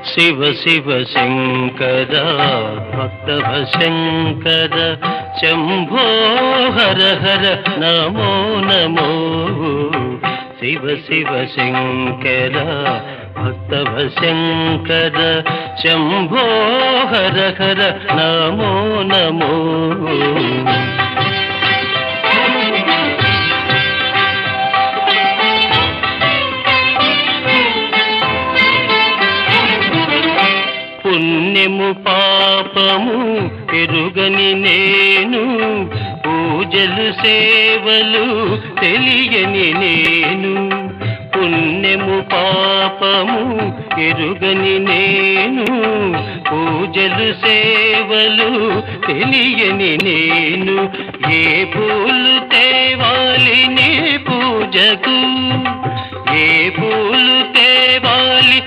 శివ శివ శంకర భక్తవ శంకర శంభో హర హర నమో నమో శివ శివ శంకర భక్తవ శంకర శంభో హర హర నమో నమో పుణ్యము పాపము ఎరుగని నేను పూజలు సేవలు తెలియని నేను పుణ్యము పాపము ఎరుగని నేను పూజలు సేవలు తెలియని నేను ఏ పూలు తేవాలి నీ పూజకు ఏ పూలు తేవాలి